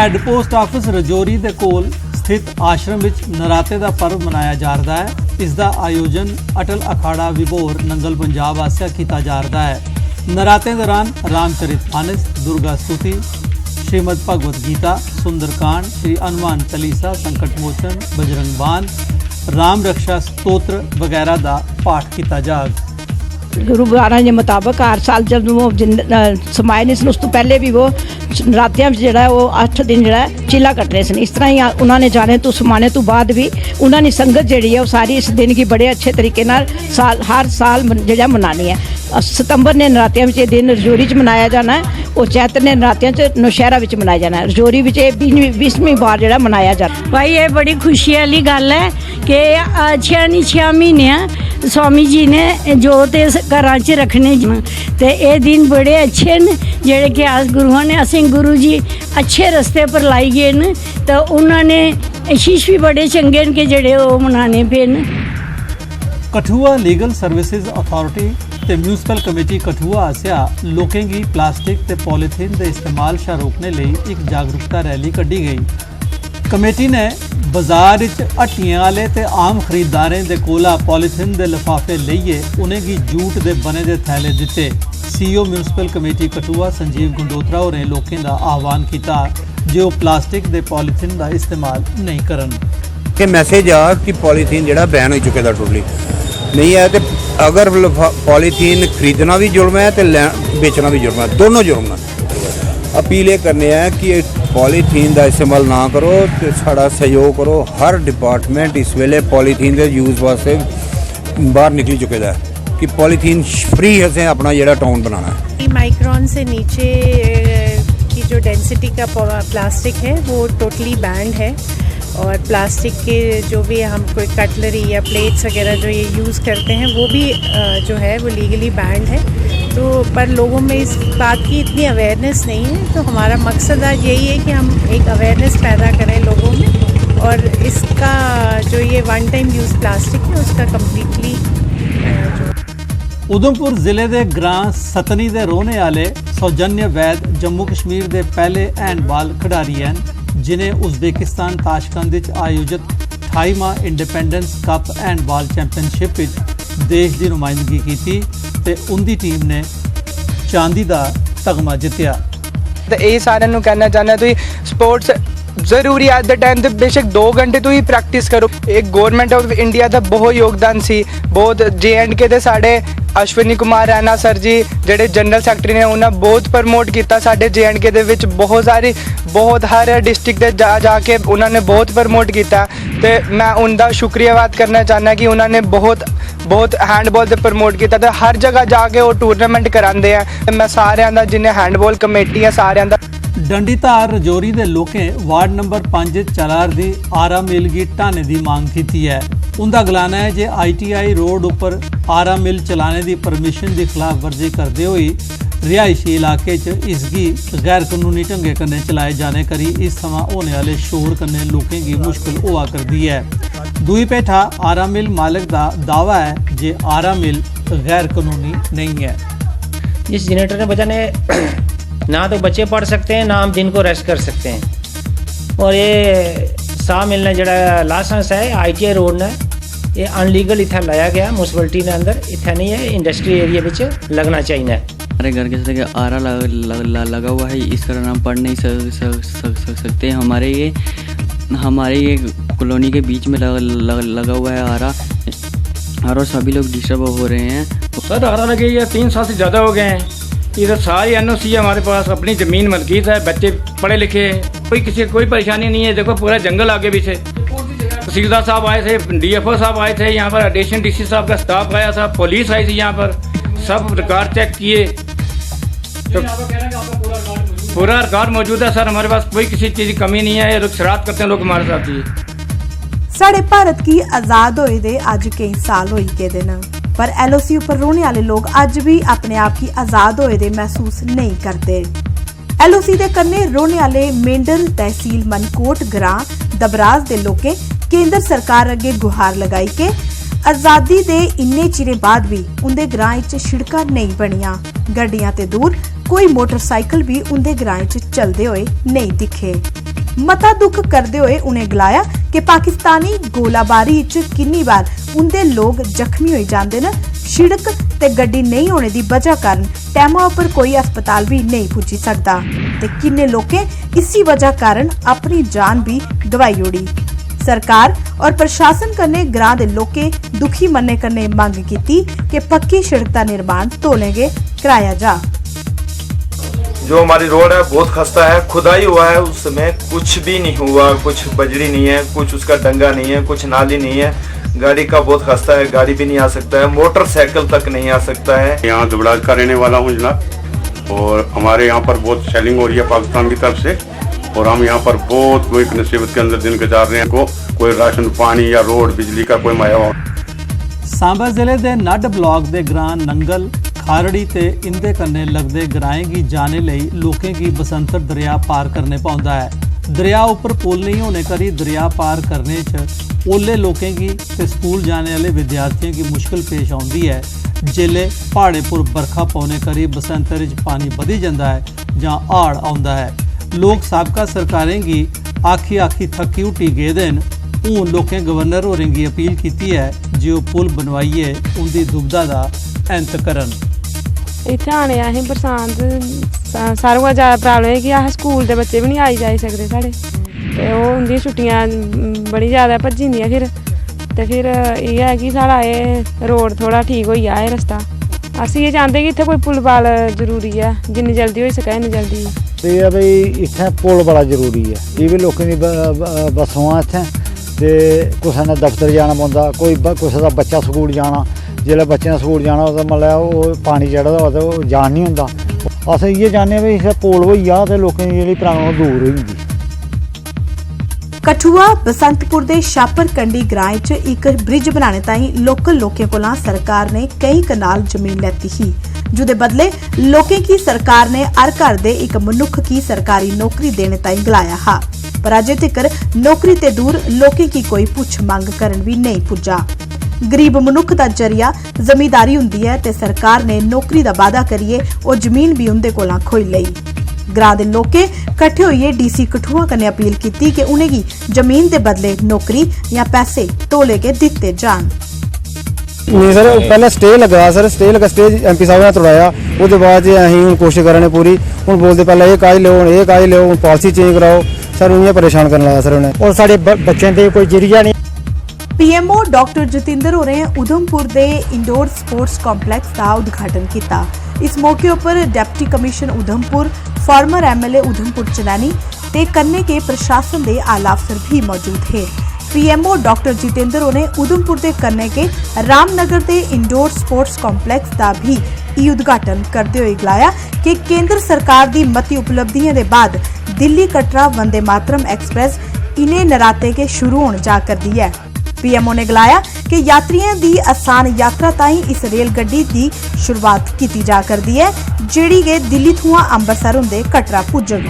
Had post office Rajouri दे कोल स्थित आश्रम विच नराते दा पर्व मनाया जा रहा है। इसका आयोजन अटल अखाड़ा विभोर नंगल पंजाब आस्या किया जा रहा है। नराते दौरान रामचरित मानस, दुर्गा स्तुति, श्रीमद भगवत गीता, सुंदरकांड, श्री हनुमान चालीसा, संकट मोचन, बजरंग बाण, राम रक्षा स्तोत्र वगैरह का पाठ किया जाएगा। गुरु महाराज के मुताबिक हर साल जब वो समाए नहीं उस तो पहले भी वो नरात्यां जो वो 8 दिन जो चीला कट रहे सन। इस तरह ही उन्होंने जाने तो समाने तो बाद भी उन्होंने संगत जी है वो सारी इस दिन की बड़े अच्छे तरीके हर साल जो मनानी है। सितंबर ने नरात्यां में दिन रजौरी च मनाया जाना है और चैत्र ने नरात्यां च नौशहरा में मनाया जाना है। रजौरी में 20वीं बार जो मनाया जाता। भाई ये बड़ी खुशी वाली गल है कि 6 महीने स्वामी जी ने जोत घर च रखने तो ये दिन बड़े अच्छे न जेड़े कि अस गुरुआं ने असें गुरु जी अच्छे रस्ते पर लाई गए न तो उन्होंने शीश भी बड़े चंगे न कि जेड़े वो मनाने पे न। कठुआ लीगल सर्विसेज अथॉरिटी ते म्यूनसिपल कमेटी कठुआ आस्या लोकें गी प्लास्टिक ते पॉलीथीन के इस्तेमाल शा रोकने लई एक जागरूकता रैली कड्ढी गई। कमेटी ने बाजार हट्टियां वाले ते आम खरीददारें दे कोला पॉलीथीन दे लिफाफे लेइयै उनें गी जूट दे बने दे थैले दिते। CEO municipal committee Kathua Sanjeev Gandotra होरें लोकें दा आह्वान किया जो प्लास्टिक दे पॉलीथीन का इस्तेमाल नहीं करन। कि मैसेज आ कि पॉलीथीन जिहड़ा बैन हो चुके दा टोटली नहीं है। तो अगर पॉलीथीन खरीदना भी जुर्म है तो बेचना भी जुर्म है, दोनों जुर्म है। अपील ये करने हैं कि पॉलीथीन का इस्तेमाल ना करो तो साड़ा सहयोग करो। हर डिपार्टमेंट इस वेले पॉलीथीन के यूज़ वास्ते बाहर निकल चुके हैं कि पॉलीथीन फ्री असें अपना जोड़ा टाउन बनाना है। माइक्रॉन से नीचे की जो डेंसिटी का प्लास्टिक है वो टोटली बैंड है और प्लास्टिक के जो भी हम कोई कटलरी या प्लेट्स वगैरह जो ये यूज़ करते हैं वो भी जो है वो लीगली बैंड है। तो पर लोगों में इस बात की इतनी अवेयरनेस नहीं है। तो हमारा मकसद आज यही है कि हम एक अवेयरनेस पैदा करें लोगों में और इसका जो ये वन टाइम यूज़ प्लास्टिक है उसका कम्प्लीटली उधमपुर जिले के ग्रां सतनी के रोहने वाले सौजन्य वैद जम्मू कश्मीर के पहले हैंडबॉल खिडारी हैं जिन्हें उज़बेकिस्तान ताशकंद आयोजित 28वां इंडिपेंडेंस कप हैंडबॉल चैंपीयनशिप देश की नुमाइंदगी की ते उनकी टीम ने चांदी का तगमा जितया। तो ये सारे कहना चाहना तुम स्पोर्ट्स जरूरी अज द टाइम बेशक 2 घंटे तुम प्रैक्टिस करो। एक गौरमेंट ऑफ इंडिया का बहुत योगदान सी बहुत JNK के साढ़े अश्विनी कुमार रैना सर जी जेडे जनरल सैकटरी ने उन्हें बहुत प्रमोट किया साढ़े JNK के विच बहुत सारी बहुत हर डिस्ट्रिक्ट जाके उन्होंने बहुत प्रमोट किया। तो मैं उनका शुक्रियावाद करना चाहना कि उन्होंने बहुत हैंडबॉल से प्रमोट किया तो हर जगह जाके वो टूरनामेंट कराते हैं। मैं सारे का जिन्हें हैंडबॉल कमेटी है सारे का डंडी धार रजौरी के लोकें वार्ड नंबर 5 चला रही आरा मिल की ढाने की मांग की है। उनका गलाना है जे ITI रोड उपर आरा मिल चलाने की परमिशन की खिलाफ वर्जी करते हुए रिहायशी इलाके इसकी गैर कानूनी ढंगे कन्नै चलाए जाने करी इस समय होने वाले शोर कन्नै लोकें की मुश्किल हुआ करती है। दूई पेठा आरा मिल मालिक का दावा है जे आरा मिल गैर कानूनी नहीं है। इस जनरेटर की वजह ने ना तो बच्चे पढ़ सकते हैं ना हम दिन को रेस्ट कर सकते हैं। और ये सा मिलना जड़ा लाइसेंस है ITI रोड ने ये अनलीगल इतना लाया गया म्यूनसिपलिटी ने अंदर इतना नहीं है इंडस्ट्री एरिया में लगना चाहिए। हमारे घर के साथ आरा लगा हुआ है इस कारण हम पढ़ नहीं सकते। हमारे ये कॉलोनी के बीच में लगा हुआ है आरा और सभी लोग डिस्टर्ब हो रहे हैं। सर आरा लगे ये 3 साल से ज़्यादा हो गए हैं। इधर सारी NOC है हमारे पास अपनी ज़मीन मलकीत है बच्चे पढ़े लिखे कोई किसी कोई परेशानी नहीं है। देखो पूरा जंगल आगे भी से तहसीलदार साहब आए थे DFO साहब आए थे यहाँ पर एडिशनल DC साहब का स्टाफ आया था पुलिस आई थी यहाँ पर सब रिकॉर्ड चेक किए तो पूरा रिकॉर्ड मौजूद है। सर हमारे पास कोई किसी चीज़ की कमी नहीं है। शरारत करते हैं लोग हमारे साथ ही। साढ़े भारत की आज़ाद होए दे अज कई साल होई गेदे न पर LOC उपर रोने वाले लोग अज भी अपने आप की आज़ाद होए दे महसूस नहीं करते। LOC दे कन्ने रोने वाले मेंढर तहसील मनकोट ग्रां दबराज दे लोकें केंद्र सरकार अगे गुहार लगाई के आज़ादी दे इन्ने चिरे बाद भी उनदे ग्रां च सड़कां नहीं बनियां। गड्डियां ते दूर कोई मोटरसाइकिल भी उनदे ग्रां च चलदे होए नहीं दिखे। मता दुख करदे होए उन्हें गलाया कि पाकिस्तानी गोलाबारी च किन्नी बार उंदे लोग जख्मी होई जांदे न। सड़क ते गड्डी नहीं होने दी वजह कारण टैमा उपर कोई अस्पताल भी नहीं पुज्जी सकदा ते किन्ने लोकें इसी वजह कारण अपनी जान भी गवाई ओड़ी। सरकार और प्रशासन कन्ने ग्रां दे लोकें दुखी मनने कन्ने मंग कीती कि पक्की सड़क का निर्माण तौले गै कराया जा। जो हमारी रोड है बहुत खस्ता है, खुदाई हुआ है उस समय कुछ भी नहीं हुआ, कुछ बजरी नहीं है, कुछ उसका डंगा नहीं है, कुछ नाली नहीं है, गाड़ी का बहुत खस्ता है, गाड़ी भी नहीं आ सकता है, मोटरसाइकिल तक नहीं आ सकता है। यहाँ दुबराज का रहने वाला हूँ जनाब, और हमारे यहाँ पर बहुत सेलिंग हो रही है पाकिस्तान की तरफ से, और हम यहाँ पर बहुत कोई मुसीबत के अंदर दिन गुजार रहे हैं। कोई राशन पानी या रोड बिजली का कोई माया हो। सांबा जिले के नड ब्लॉक के ग्रां नंगल खारड़ी ते इंदे कन्ने लगदे ग्राएं गी जाने लई लोकें गी बसंतर दरिया पार करने पौंदा है। दरिया उपर पुल नहीं होने करी दरिया पार करने च ओले लोकें गी ते स्कूल जाने वाले विद्यार्थियों की मुश्किल पेश आउंदी है। जेले पहाड़े पुर बरखा पौने करी बसंतर च पानी बधी जांदा है जां हाड़ आउंदा है। लोग साबका सरकारें गी आखी आखी थकी हुट्टी गेदे न। हूँ लोकें गवर्नर होरें गी अपील कीती है जे ओह पुल बनवाइए उनदी दुविधा दा अंत करन। इत्थे आने असें बरसांत सारें कोला ज़्यादा प्रॉब्लम है कि अस स्कूल दे बच्चे भी नहीं आई जाई सकदे साढ़े, ते ओह् उं'दी छुट्टियां बड़ी ज़्यादा भज्जी जंदियां ते फिर इ'यै है कि साढ़ा एह् रोड थोड़ा ठीक होई जाए रस्ता। अस इ'यै चांह्दे कि इत्थै कोई पुल पाल जरूरी है, जिन्नी जल्दी होई सकै इन्नी जल्दी। ते एह् भाई इत्थै पुल बड़ा जरूरी है, एह् बी लोकें दी बस्सां इत्थै ते कुसै ने दफ्तर जाना पौंदा, कोई कुसै दा बच्चा स्कूल जाना, जिसलै बच्चे ने स्कूल जाना होऐ मतलब ओह् पानी चढ़े दा होऐ ते ओह् जान नहीं होंदा। अस इ'यै चाह्न्ने भाई इत्थै पुल होई जा ते लोकें दी जेह्ड़ी प्रॉब्लम दूर होई जंदी। कठुआ बसंतपुर दे शापर कंडी ग्रां च इक ब्रिज बनाने ताईं लोकल लोकें कोला सरकार ने कई कनाल जमीन लैती ही, जुदे बदले लोकें की सरकार ने हर घर दे इक मनुख की सरकारी नौकरी देने ताईं गलाया हा, पर अजे तक्कर नौकरी ते दूर लोकें की कोई पुछ मंग करन भी नहीं पुज्जा। गरीब मनुख दा जरिया जमींदारी हुंदी है ते सरकार ने नौकरी दा वादा करिए ओह जमीन भी उंदे कोला खोई लई। ग्रां दे लोकें कट्ठे होइए डीसी कठुआ कन्नै अपील कीती कि उनेंगी जमीन दे बदले नौकरी या पैसे तौले गै दित्ते जान। नहीं सर, पहले स्टे लगा सर, स्टे MP साहब ने तोड़ाया, उसके बाद असीं हुण कोशिश करा ने पूरी। हुण बोलते पहले ये कागज लो, ये कागज लो, हुण पॉलिसी चेंज कराओ सर, उन्हें परेशान करने लगा सर उन्हें, और साढ़े बच्चों ते कोई जरिया नहीं। PMO डॉक्टर जतिंदर होरें उधमपुर दे इंडोर स्पोर्ट्स कॉम्पलैक्स का उद्घाटन किया। इस मौके पर deputy commissioner Udhampur, farmer MLA Udhampur Chenani ते कन्ने के प्रशासन दे आला अफसर भी मौजूद थे। PMO डॉक्टर जितेंद्र होरें उधमपुर दे कन्ने के रामनगर दे इंडोर स्पोर्ट्स कॉम्पलैक्स का भी उद्घाटन करते हुए गलाया कि केंद्र सरकार दी मती उपलब्धियों के बाद दिल्ली कटरा वंदे मातरम एक्सप्रेस इन्हें नराते के शुरू होने जा करदी है। PMO ने गलाया कि यात्रियों की आसान यात्रा ताईं इस रेलगड्डी की शुरुआत की जा करदी है, जेड़ी के दिल्ली थुआं अंबरसर हुंदे कटरा पुज्जग।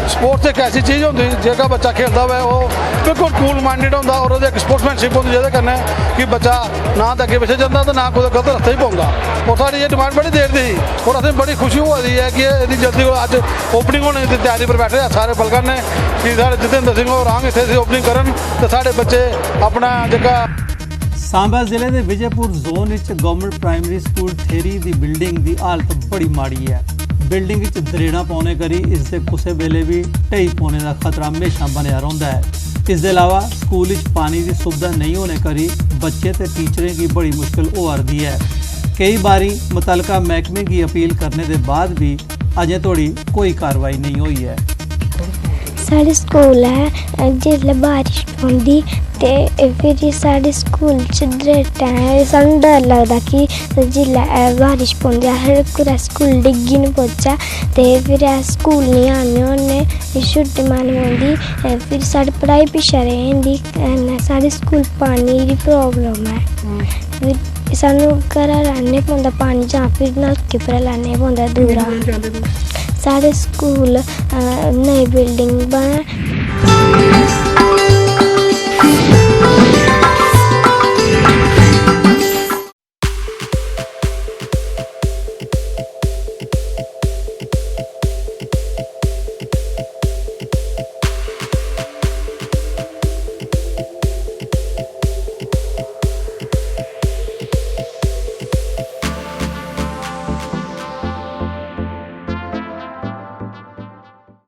स्पोर्ट्स एक ऐसी चीज़ होंदी जेह्का बच्चा खेलदा होवे ओह बिल्कुल कूल माइंडेड होंदा, और ओह्दे एक स्पोर्ट्समैनशिप होंदी जेह्दे कन्नै कि बच्चा ना ते अग्गे पिच्छे जंदा ते ना कुदै गलत रस्ते ही पौंदा। और साढ़ी ये डिमांड बड़ी देर दी ही, और असें बड़ी खुशी होआ दी है कि इन्नी जल्दी अज्ज ओपनिंग होने की तैयारी पर बैठे सारे बलगन ने कि साढ़े जितेंद्र सिंह होर आंग इत्थे ओपनिंग करन ते साढ़े बच्चे अपना जेह्का। सांबा जिले के विजयपुर जोन विच गवर्नमेंट प्राइमरी स्कूल ठेरी की बिल्डिंग की हालत बड़ी माड़ी है। बिल्डिंग विच दरेड़ा पौने करी इसके कुछ वेले भी ढही पौने का खतरा हमेशा बनया रहिंदा है। इसके अलावा स्कूल विच पानी की सुविधा नहीं होने करी बच्चे ते टीचरें की बड़ी मुश्किल हो रही है। कई बारी मुतलका महकमे की अपील करने के बाद भी अजें तोड़ी कोई कार्रवाई नहीं हुई है। साढ़े स्कूल है जिसलै बारिश पौंदी ते फिर साढ़े स्कूल च दरेटा है, सानूं डर लगदा कि जिसलै बारिश पौंदी अस कुदै स्कूल डिग्गी न पौचा ते फिर अस स्कूल नहीं आने होन्ने, छुट्टी मारनी पौंदी, फिर साढ़ी पढ़ाई पिच्छें रेही जंदी, कन्नै साढ़े स्कूल पानी दी प्रॉब्लम है, फिर सानूं घरा लैने पौंदा पानी जां फिर नलके पर लैने पौंदा दूरा। साढ़े स्कूल नई बिल्डिंग बने